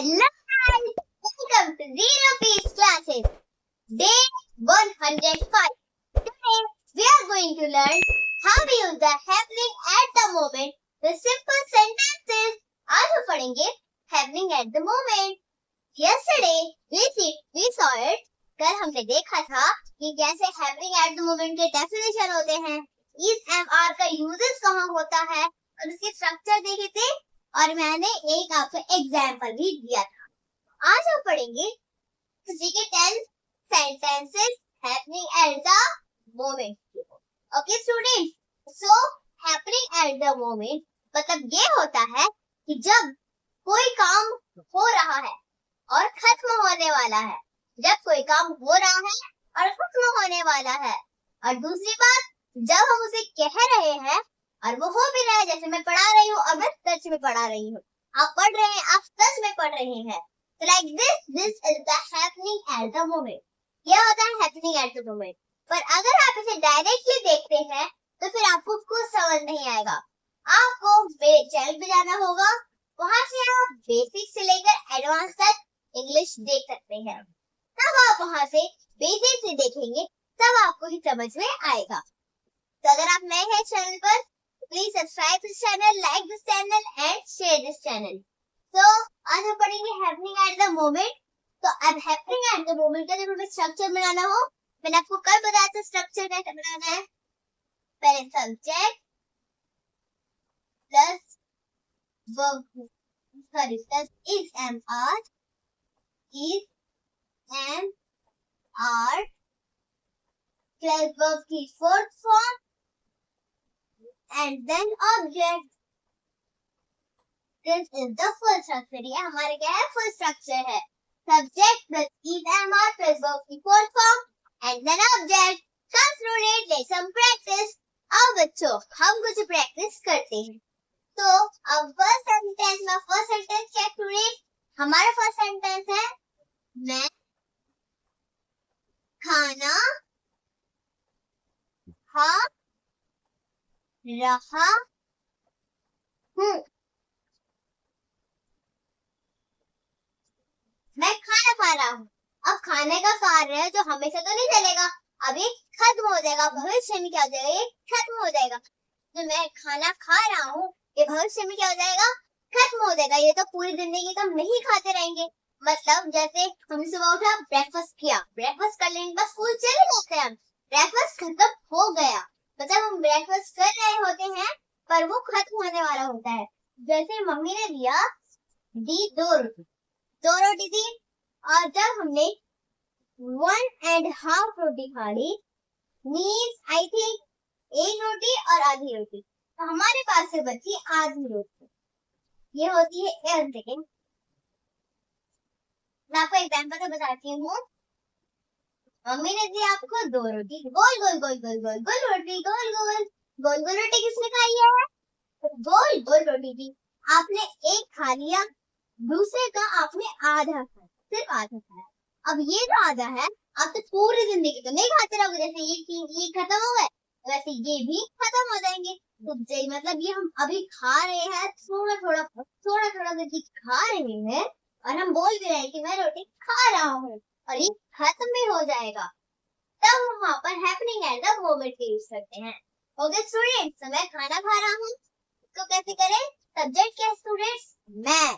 Hello guys, welcome to Zero Piece Classes, day 105. Today we are going to learn how to use the happening at the moment with simple sentences. आज हम पढ़ेंगे happening at the moment. Yesterday we saw it. कल हमने देखा था कि कैसे happening at the moment के definition होते हैं, is am are का uses कहाँ होता है और उसके structure देखे थे और मैंने एक आपको एग्जाम्पल भी दिया था। आज हम पढ़ेंगे उसी के 10 sentences happening at the moment. Okay students, so happening at the moment मतलब ये होता है कि जब कोई काम हो रहा है और खत्म होने वाला है, जब कोई काम हो रहा है और खत्म होने वाला है। और दूसरी बात, जब हम उसे कह रहे हैं और वो हो भी रहा है, जैसे मैं पढ़ा रही हूँ और मैं सच में पढ़ा रही हूँ, आप पढ़ रहे हैं, आप सच में पढ़ रहे हैं। So like this is the happening at the moment. यह होता है happening at the moment. पर अगर आप इसे डायरेक्टली देखते हैं तो फिर आपको कुछ समझ नहीं आएगा। आपको मेरे चैनल पे जाना होगा, वहां से आप बेसिक से लेकर एडवांस तक इंग्लिश देख सकते हैं। तब आप वहां से बेसिक से देखेंगे, तब आपको ही समझ में आएगा। तो अगर आप नए हैं चैनल पर, please subscribe this channel, like this channel and share this channel. तो आज हम पढ़ेंगे हैपनिंग एट द मोमेंट। तो अब हैपनिंग एट द मोमेंट का जब हमें स्ट्रक्चर बनाना हो, मैंने आपको कल बताया था स्ट्रक्चर कैसे बनाना है। पहले subject plus verb, sorry plus is am are plus verb की fourth form and then object. This is the full structure. ये हमारे क्या है, full structure है। Subject plus is am are plus verb की fourth form and then object. Come student, let's some practice. अब बच्चों हम कुछ practice करते हैं। तो अब first sentence क्या student? हमारा first sentence है, मैं खाना खा रहा हूँ। मैं खाना खा रहा हूँ। अब खाने का कार्य है जो हमेशा तो नहीं चलेगा, अब ये खत्म हो जाएगा। भविष्य में क्या हो जाएगा, ये खत्म हो जाएगा। तो मैं खाना खा रहा हूँ, ये भविष्य में क्या हो जाएगा, खत्म हो जाएगा। ये तो पूरी जिंदगी का नहीं खाते रहेंगे। मतलब जैसे हमने सुबह उठा, ब्रेकफास्ट किया, ब्रेकफास्ट कर लेने के बाद स्कूल चले जाते हैं। ब्रेकफास्ट खत्म हो गया, मतलब हम ब्रेकफास्ट कर रहे होते हैं पर वो खत्म होने वाला होता है। जैसे मम्मी ने दी 2 रोटी दी और जब हमने 1.5 रोटी खा ली, मीन्स आई थिंक 1 रोटी और आधी रोटी, तो हमारे पास से बची आधी रोटी। ये होती है 1 सेकेंड। मैं आपको एग्जाम्पल तो बताती हूँ। मम्मी ने दी आपको 2 रोटी, गोल गोल गोल गोल गोल गोल रोटी, गोल गोल गोल गोल रोटी किसने खाई है, गोल गोल रोटी दी। आपने एक खा लिया, दूसरे का आपने आधा खाया, सिर्फ आधा खाया। अब ये जो आधा है, आप तो पूरी जिंदगी तो नहीं खाते रहोगे। जैसे ये खत्म हो गए, वैसे ये भी खत्म हो जाएंगे। तो मतलब ये हम अभी खा रहे हैं, थोड़ा थोड़ा करके खा रहे हैं और हम बोल भी रहे हैं कि मैं रोटी खा रहा हूँ और ये खत्म भी हो जाएगा। तब हम वहाँ पर हैपनिंग एट द मोमेंट का यूज करते हैं। ओके स्टूडेंट्स, मैं खाना खा रहा हूँ, इसको कैसे करें। सब्जेक्ट क्या है स्टूडेंट्स, मैं।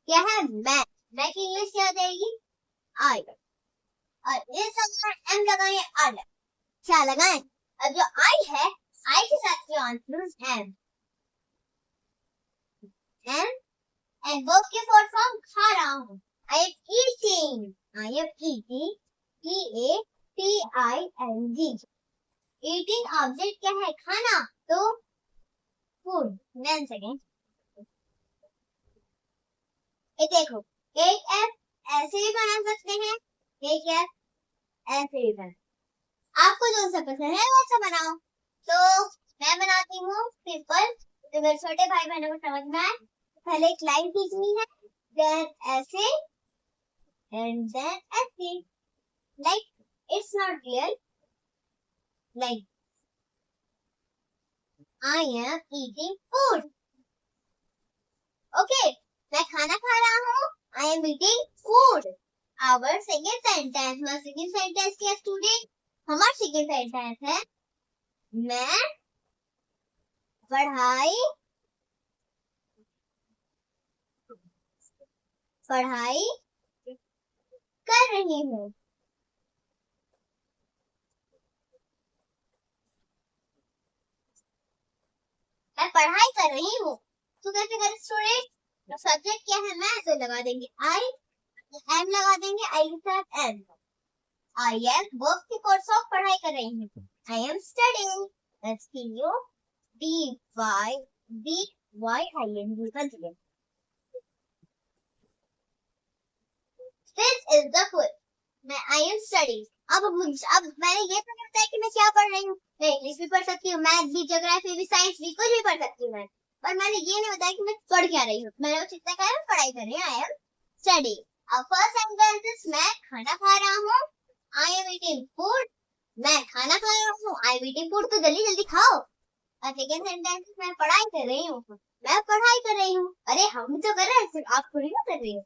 क्या है, मैं की इंग्लिश क्या हो जाएगी, आई। और इस एम लगाए, आर क्या लगाएं। अब जो आई है, आई के साथ क्या आंसर एम एंड वर्ब के फोर्थ फॉर्म खा रहा हूँ। I am eating, E-A-T-I-N-G। Eating object क्या है, खाना, तो फूड। 1 सेकेंड, ये देखो, एक एफ ऐसे भी बना सकते हैं, एक एफ ऐसे भी बना। आपको जो सा पसंद है वैसा बनाओ। तो मैं बनाती हूँ सिंपल, तो मेरे छोटे भाई बहनों को समझ में आए। पहले एक लाइन खींचनी है, देन ऐसे and then ऐसे, like it's not real, like I am eating food. Okay, मैं खाना खा रहा हूँ, I am eating food. Our second sentence, हमारा second sentence क्या student? हमारा second sentence है मैं पढ़ाई कर रही हूँ। मैं पढ़ाई कर रही हूँ। तो कैसे करें स्टूडेंट? सब्जेक्ट क्या है मैं, तो लगा देंगे आई, एम लगा देंगे, आई के साथ एम। आई एम वर्ब के कोर्स ऑफ पढ़ाई कर रही हूँ। I am studying, that's you DYDYING continue. This is the full, मैं आई एम स्टडिंग। अब मैंने ये तो नहीं बताया कि मैं क्या पढ़ रही हूँ। मैं इंग्लिश भी पढ़ सकती हूँ, मैथ भी, ज्योग्राफी भी, साइंस भी, कुछ भी पढ़ सकती हूँ मैं। पर मैंने ये नहीं बताया कि मैं पढ़ क्या रही हूँ। मैंने बस इतना कहा मैं पढ़ाई कर रही हूँ, आई एम स्टडिंग। अब फर्स्ट सेंटेंस मैं खाना खा रहा हूँ, आई एम ईटिंग फूड। मैं खाना खा रहा हूँ, आई एम ईटिंग फूड, तो जल्दी जल्दी खाओ। और सेकंड सेंटेंस मैं पढ़ाई कर रही हूँ, मैं पढ़ाई कर रही हूँ। अरे हम तो कर रहे हैं, सिर्फ आप थोड़ी ना कर रही हो।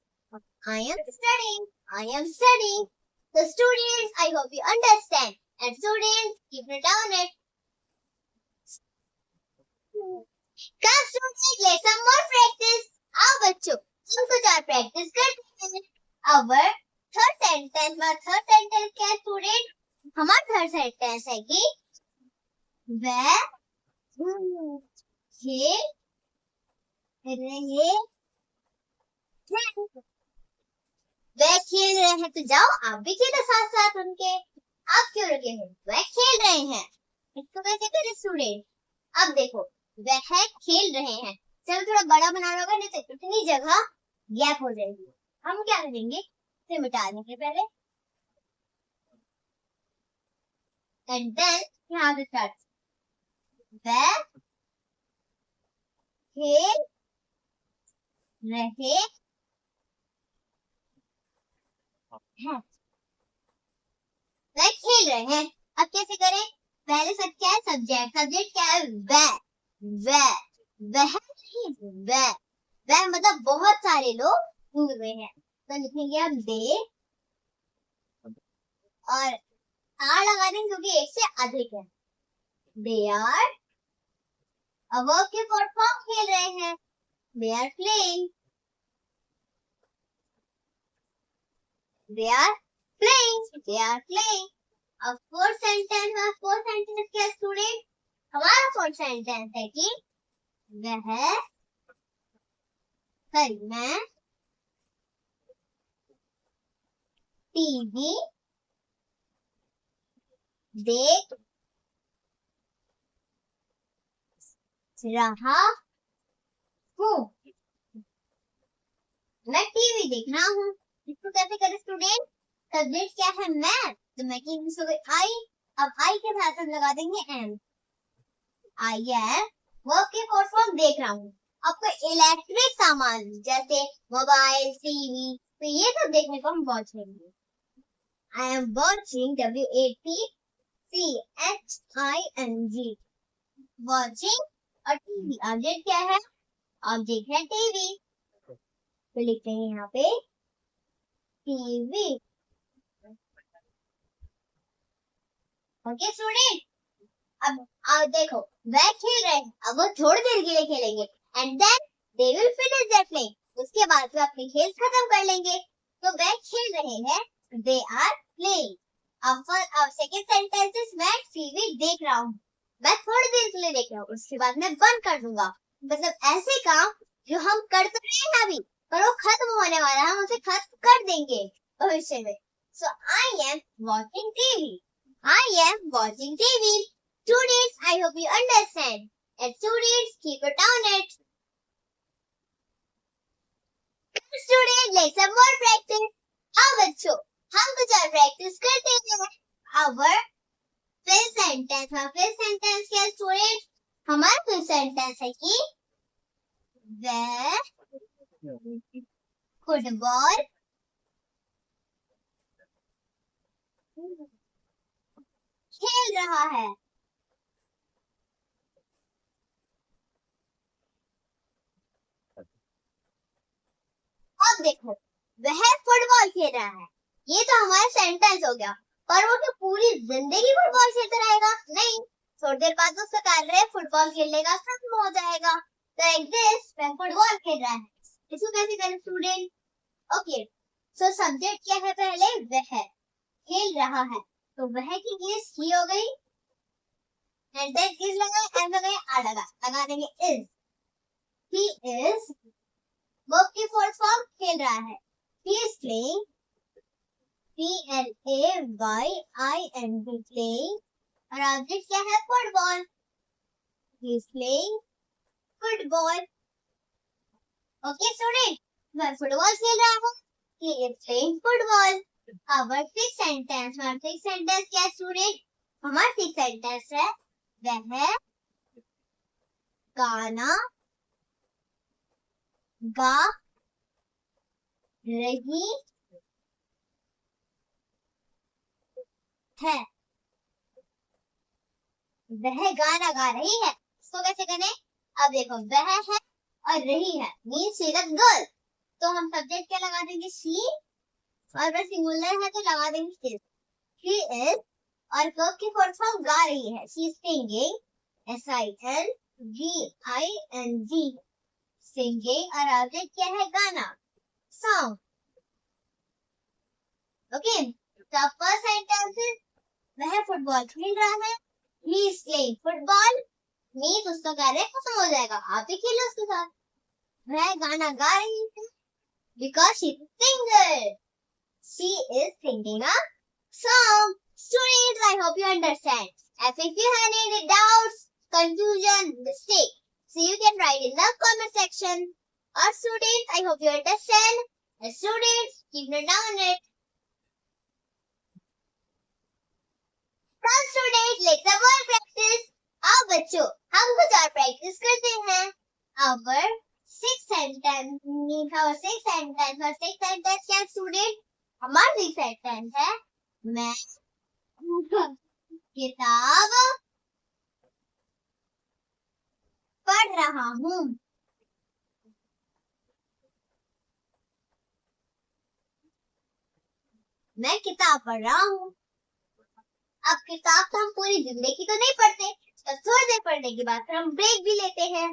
I am studying, I am studying. So students, I hope you understand. And students, keep it down it. Come students, let's some more practice. आओ बच्चों, हम कुछ और practice करते हैं. Our third sentence, हमारा third sentence क्या है student? हमारा third sentence है कि वह खेल रहे हैं। वह खेल रहे हैं, तो जाओ आप भी खेलो साथ साथ उनके। आप क्यों रुके हो? वह खेल रहे हैं। इसको कैसे करें स्टूडेंट? अब देखो, वह खेल रहे हैं, चलो थोड़ा बड़ा बनाना होगा, नहीं तो इतनी जगह गैप हो जाएगी। हम क्या करेंगे, इसे मिटा देंगे पहले, एंड देन यहाँ से स्टार्ट। वह खेल रहे हैं। वह खेल रहे हैं। अब कैसे करें? पहले सब क्या है, सब्जेक्ट। सब्जेक्ट क्या है? वह मतलब बहुत सारे लोग घूम रहे हैं, तो लिखेंगे हम दे, और आर लगा देंगे क्योंकि एक से अधिक है। दे आर, अब वर्ब के फॉर्म खेल रहे हैं, दे आर प्लेइंग, अब फोर्थ सेंटेंस क्या स्टूडेंट? हमारा फोर्थ सेंटेंस है कि मैं टीवी देख रहा हूँ। मैं टीवी देख रहा हूँ। इसको कैसे करें स्टूडेंट? सब्जेक्ट क्या है? मैं, तो मैं की इंग्लिश हो गई आई। अब आई के साथ हम लगा देंगे एम। आई एम वर्ब के फॉर्म देख रहा हूँ। आपको इलेक्ट्रिक सामान जैसे मोबाइल, टीवी, तो ये सब देखने को हम वॉच करेंगे। आई एम वॉचिंग, WATCHING, वॉचिंग। और टीवी ऑब्जेक्ट क्या है? ऑब्जेक्ट है टीवी, तो लिखते हैं यहाँ पे टीवी। ओके स्टूडेंट, अब देखो, वह खेल रहे हैं, अब वो थोड़ी देर के लिए खेलेंगे, and then they will finish their playing, उसके बाद वे अपने खेल खत्म कर लेंगे। तो वह खेल रहे हैं, दे आर प्लेइंग। अब सेकंड सेंटेंस इज मैं टीवी देख रहा हूँ, मैं थोड़ी देर के लिए देख रहा हूँ, उसके बाद मैं बंद कर दूंगा। मतलब ऐसे काम जो हम कर तो रहे हैं अभी, पर वो खत्म होने वाला है, हम उसे खत्म कर देंगे भविष्य में। So I am watching TV, I am watching TV. Students, I hope you understand. And students, keep it on it. Students, let's some more practice. अब बच्चों, हम कुछ और practice करते हैं। Our fifth sentence, क्या students? हमारा fifth sentence है कि वह फुटबॉल खेल रहा है। अब देखो, फुटबॉल खेल रहा है। ये तो हमारा सेंटेंस हो गया, पर वो क्या पूरी जिंदगी फुटबॉल खेलता रहेगा? नहीं, थोड़ी देर बाद तो उसका कार्य फुटबॉल खेलने का खत्म हो जाएगा। तो एग्जिस्ट वह फुटबॉल खेल रहा है। इसको कैसे करें स्टूडेंट? ओके, सो सब्जेक्ट क्या है? पहले वह खेल रहा है, तो वह की इज ही हो गई, एंड देन इज लगाए, एंड लगाए, आ लगा देंगे इज। ही इज वर्ब की फुल फॉर्म खेल रहा है। He is playing, P-L-A-Y-I-N-G playing, और ऑब्जेक्ट क्या है? Football. He is playing football. Okay student, मैं फुटबॉल खेल रहा हूँ। He is playing football. Our fixed sentence, हमारा fixed sentence क्या है स्टूडेंट? हमारा fixed sentence है वह गाना गा रही है। वह गाना गा रही है, इसको कैसे करें? अब देखो, वह है और रही है, मीन्स शी इज गर्ल, तो हम सब्जेक्ट क्या लगा देंगे? शी, और अगर सिंगुलर है तो लगा देंगे इज। शी इज, और वर्ब की फुल फॉर्म गा रही है। She is singing, S-I-N-G-I-N-G, singing, और ऑब्जेक्ट क्या है? गाना, सॉन्ग। ओके, तो फर्स्ट सेंटेंस इज वह फुटबॉल खेल रहा है। He is playing football, means उसका कार्य खत्म हो जाएगा, आप भी खेलो उसके साथ। वह गाना गा रही है, because she is a singer. She is singing a song. Students, I hope you understand. If you have any doubts, confusion, mistake, so you can write in the comment section. Or students, I hope you understand. And students, keep note down on it. Come students, let's have more practice. आओ बच्चों, हम कुछ और practice करते हैं। Our sixth sentence क्या student? हमारा sixth sentence है मैं किताब पढ़ रहा हूँ। मैं किताब पढ़ रहा हूँ। अब किताब तो हम पूरी जिंदगी तो नहीं पढ़ते, तो थोड़ी देर पढ़ने के बाद फिर हम ब्रेक भी लेते हैं।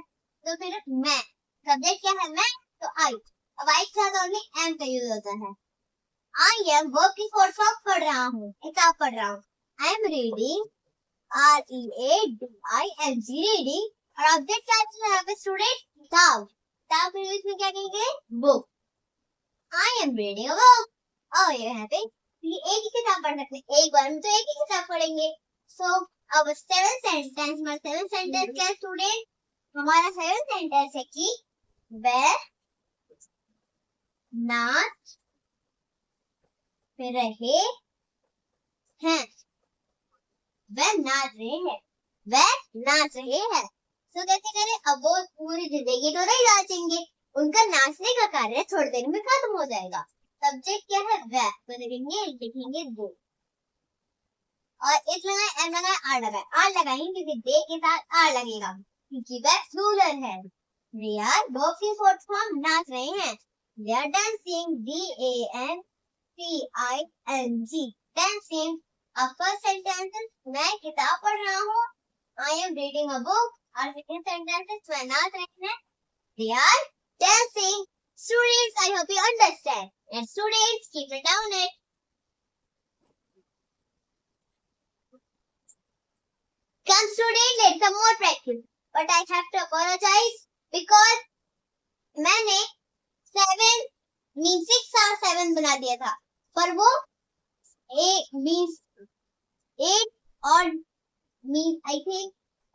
तो फिर मैं, सब्जेक्ट क्या है? मैं, तो आई, अब आई के साथ ओनली एम का यूज होता है। आई एम वर्ब की फुल फॉर्म पढ़ रहा हूँ, किताब पढ़ रहा हूँ। I am reading, R-E-A-D-I-N-G, reading, और ऑब्जेक्ट क्या है यहाँ पे स्टूडेंट? किताब। किताब के यूज में क्या कहेंगे? Book. I am reading a book, और यहाँ पे एक ही किताब पढ़ सकते हैं, एक बार में तो एक ही किताब पढ़ेंगे। सो अब सेवन सेंटेंस क्या है स्टूडेंट? हमारा सेवन सेंटेंस है कि वह नाच रहे हैं। वह नाच रहे हैं, वह नाच रहे हैं। तो कैसे करें? अब वो पूरी जिंदगी तो नहीं नाचेंगे, उनका नाचने का कार्य थोड़ी देर में खत्म हो जाएगा। सब्जेक्ट क्या है? वह, तो लिखेंगे दो, और एक लगाए, एम लगाए, आर लगाए, आर लगाएंगे क्योंकि दे के साथ आर लगेगा, क्योंकि वह प्लूरल है। वी आर वर्ब की फोर्थ फॉर्म नाच रहे हैं। They are dancing, D-A-N-C-I-N-G, dancing. अब फर्स्ट सेंटेंस मैं किताब पढ़ रहा हूँ, I am reading a book, और सेकंड सेंटेंस वह नाच रहे हैं, they are dancing. Students, I hope you understand. And students, keep it down it. Come students, let's some more practice. But I have to apologize because मैंने 7 means 6 और 7 बना दिया था, पर वो 8 means 8 और means I think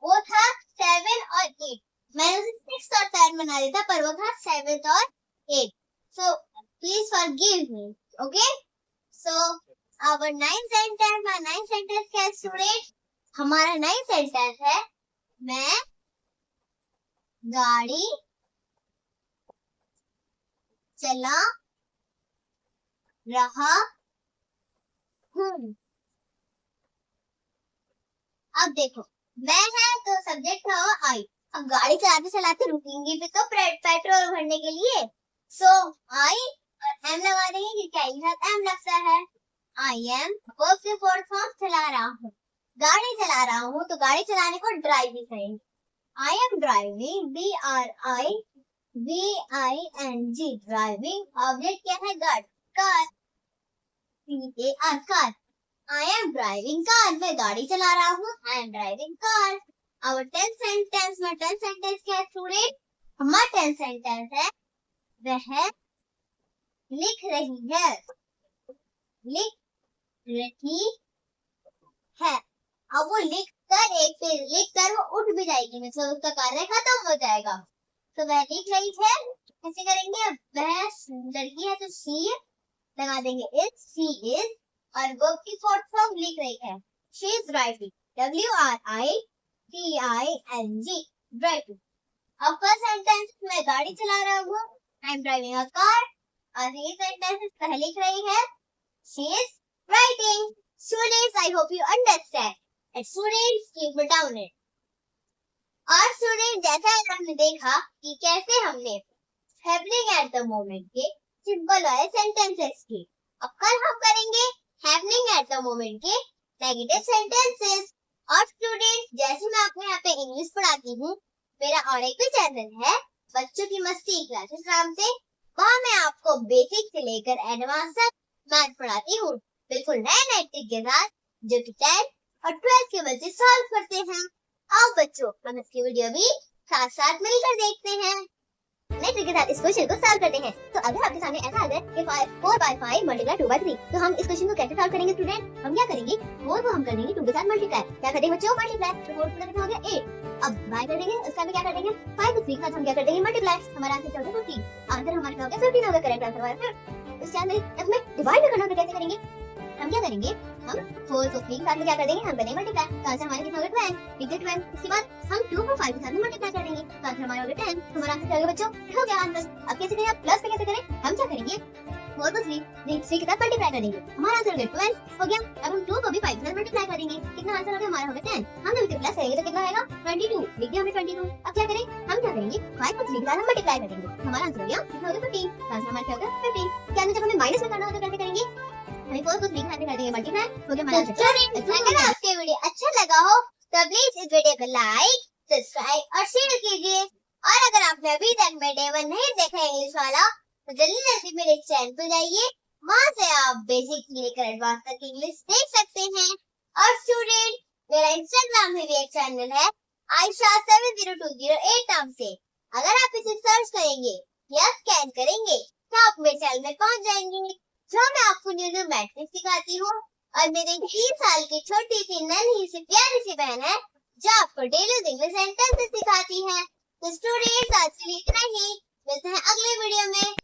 वो था 7 और 8. मैंने उसे 6 और 7 बना दिया था, पर वो था 7 और 8. So please forgive me. Okay? So our ninth sentence क्या है स्टूडेंट? हमारा ninth sentence है मैं गाड़ी चला रहा हूँ। अब देखो, मैं है तो सब्जेक्ट था आई। अब गाड़ी चलाते चलाते रुकेंगे भी तो पेट्रोल भरने के लिए। सो आई और एम लगा देंगे क्योंकि आई के साथ एम लगता है। आई एम वर्ब से फोर्थ फॉर्म चला रहा हूँ, गाड़ी चला रहा हूँ, तो गाड़ी चलाने को ड्राइव भी कहेंगे। I am driving, DRIVING, driving. Object क्या है? गाड़ी, car, CAR, car. I am driving car, मैं गाड़ी चला रहा हूँ। I am driving car. और 10 सेंटेंस में 10 सेंटेंस क्या है स्टूडेंट? हमारा 10 सेंटेंस है वह लिख रही है, लिख रही है। अब वो लिख कर एक पेज लिख कर वो उठ भी जाएगी, मतलब उसका कार्य खत्म हो जाएगा। तो वह लिख रही है, कैसे करेंगे? वह लड़की है तो सी लगा देंगे, इज, सी इज। और वर्ब की फोर्थ फॉर्म लिख रही है, she is writing, WRITING, driving. अब फर्स्ट सेंटेंस में गाड़ी चला रहा हूँ, I am driving a car. और ये सेंटेंस पहले लिख रही है, she is writing. Students, I hope you understand. And students, keep it down it. और स्टूडेंट, जैसा हमने देखा कि कैसे हमने happening at the moment के सिंपल वाले सेंटेंसेस की, अब कल हम करेंगे happening at the moment के नेगेटिव सेंटेंसेस। और स्टूडेंट, जैसे मैं आपको यहाँ पे इंग्लिश पढ़ाती हूँ, मेरा और एक भी चैनल है बच्चों की मस्ती क्लासेस नाम से, वहाँ मैं आपको बेसिक से लेकर एडवांस तक मैथ पढ़ाती हूँ, बिल्कुल नए ट्रिक के साथ, जो कि 10 और 12 के बच्चे सॉल्व करते हैं। आओ बच्चों, हम इसकी वीडियो भी साथ साथ मिलकर देखते हैं। नए ट्रिक के साथ इस क्वेश्चन को सॉल्व करते हैं। तो अगर आपके सामने ऐसा आ जाए कि 4 by 5 मल्टीप्लाई 2 by 3, तो हम इस क्वेश्चन को कैसे सॉल्व करेंगे स्टूडेंट? हम क्या करेंगे? 4 को हम कर देंगे 2 के साथ मल्टीप्लाई। क्या कर देंगे बच्चों? मल्टीप्लाई। तो 4 का कितना हो गया? 8। अब बाय कर देंगे, उसका भी क्या कर देंगे? 5 को 3 के साथ हम क्या कर देंगे? मल्टीप्लाई। हमारा आंसर क्या होगा? 15। आंसर हमारा क्या होगा? 15 होगा। करेक्ट आंसर हमारा 15। इसके अंदर अब में डिवाइड करना तो कैसे करेंगे? हम क्या करेंगे? हम 4 को 3 के साथ में क्या कर देंगे? हम करेंगे मल्टीप्लाई। तो आंसर हमारा कितना होगा? 12। ठीक है 12। इसके बाद हम 2 को 5 के साथ में मल्टीप्लाई कर देंगे, तो आंसर हमारा होगा 10। हमारा आंसर क्या होगा बच्चों? हो गया आंसर। अब कैसे करें? प्लस पे कैसे करें? हम क्या करेंगे? 4 को 3 के साथ मल्टीप्लाई कर देंगे, हमारा आंसर हो गया 12 हो गया। अब हम 2 को भी 5 के साथ मल्टीप्लाई कर देंगे, कितना आंसर हो गया? हमारा हो गया 10। हम जब इसे प्लस करेंगे तो कितना आएगा? 22। लिख दिया हमने 22। अब क्या करें? हम क्या करेंगे? 5 को 3 के साथ हम मल्टीप्लाई कर देंगे, हमारा आंसर हो गया कितना हो गया? 15। आंसर हमारा क्या होगा? 15। क्या जब हमें माइनस में करना हो तो कैसे करेंगे? हमें 4 को 3 के साथ कर देंगे मल्टीप्लाई, हो गया हमारा आंसर। अगर आपको वीडियो अच्छा लगा हो तो प्लीज इस वीडियो को लाइक, सब्सक्राइब और शेयर कीजिए। और अगर आपने अभी तक मेरा डे 1 नहीं देखा इंग्लिश वाला, तो जल्दी मेरे चैनल पर जाइए, वहाँ से आप बेसिक से लेकर एडवांस तक इंग्लिश देख सकते हैं। और स्टूडेंट, मेरा इंस्टाग्राम में भी एक चैनल है Aisha7028 नाम से। अगर आप इसे सर्च करेंगे या स्कैन करेंगे तो आप मेरे चैनल में पहुँच जाएंगे, जो मैं आपको न्यू मैट्रिक सिखाती हूँ। और मेरी 3 साल की छोटी सी नन्ही सी प्यारी सी बहन है जो आपको डेली इंग्लिश सेंटेंसेस सिखाती है। तो स्टूडेंट्स, आज के लिए इतना ही, मिलते हैं अगले वीडियो में।